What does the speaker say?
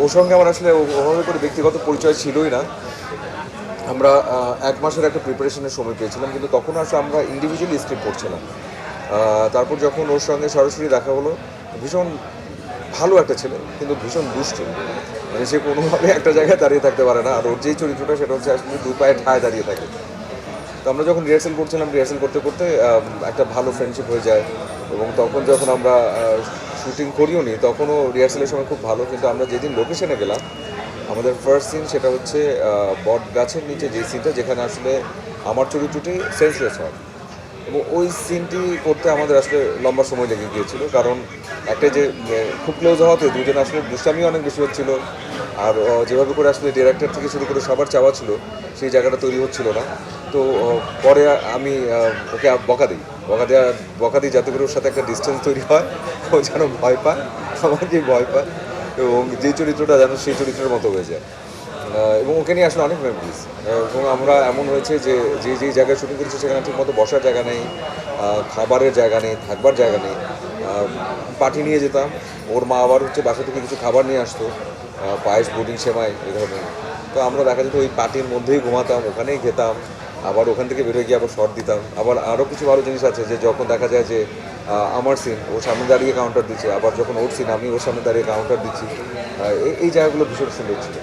ওর সঙ্গে আমার আসলে ওভাবে করে ব্যক্তিগত পরিচয় ছিলই না। আমরা ১ মাসের একটা প্রিপারেশনের সময় পেয়েছিলাম, কিন্তু তখন আসলে আমরা ইন্ডিভিজুয়ালি স্ক্রিপ্ট পড়ছিলাম। তারপর যখন ওর সঙ্গে সরাসরি দেখা হলো, ভীষণ ভালো একটা ছেলে, কিন্তু ভীষণ দুষ্টু। মানে সে কোনোভাবে একটা জায়গায় দাঁড়িয়ে থাকতে পারে না। আর ওর যেই চরিত্রটা সেটা হচ্ছে আসলে ২ পায়ে ঠায় দাঁড়িয়ে থাকে। তো আমরা যখন রিহার্সাল করছিলাম, রিহার্সাল করতে করতে একটা ভালো ফ্রেন্ডশিপ হয়ে যায়। এবং তখন যখন আমরা শুটিং করিও নি, তখনও রিহার্সালের সময় খুব ভালো। কিন্তু আমরা যেদিন লোকেশনে গেলাম, আমাদের ফার্স্ট সিন সেটা হচ্ছে বট গাছের নিচে যে সিনটা, যেখানে আসলে আমার চরিত্রটি সেন্সলেস হয়। এবং ওই সিনটি করতে আমাদের আসলে লম্বা সময় লেগে গিয়েছিল, কারণ একটা যে খুব ক্লোজ হওয়াতে দুজন আসলে দুষ্টামিও অনেক বেশি হচ্ছিল। আর যেভাবে করে আসলে ডিরেক্টর থেকে শুরু করে সবার চাওয়া ছিল, সেই জায়গাটা তৈরি হচ্ছিল না। তো পরে আমি ওকে বকা দিই যাতে করে ওর সাথে একটা ডিস্টেন্স তৈরি হয়, ও যেন ভয় পায়, আমাকে ভয় পায়, এবং যে চরিত্রটা যেন সেই চরিত্রের মতো হয়ে যায়। এবং ওকে নিয়ে আসলে অনেক মেমোরিজ। এবং আমরা এমন হয়েছে যে যেই জায়গায় শুটিং করেছি সেখানে ঠিকমতো বসার জায়গা নেই, খাবারের জায়গা নেই, থাকবার জায়গা নেই। পার্টি নিয়ে যেতাম, ওর মা আবার হচ্ছে বাসা থেকে কিছু খাবার নিয়ে আসতো, পায়েস, পুডিং, সেমাই এই ধরনের। তো আমরা দেখা যেত ওই পার্টির মধ্যেই ঘুমাতাম, ওখানেই খেতাম, আবার ওখান থেকে বেরোয় গিয়ে আবার শর্ট দিতাম। আবার আরও কিছু ভালো জিনিস আছে যে যখন দেখা যায় যে আমার সিন ওর সামনে দাঁড়িয়ে কাউন্টার দিচ্ছে, আবার যখন ওর সিন আমি ওর সামনে দাঁড়িয়ে কাউন্টার দিচ্ছি, এই জায়গাগুলো ভীষণ সুন্দর ছিল।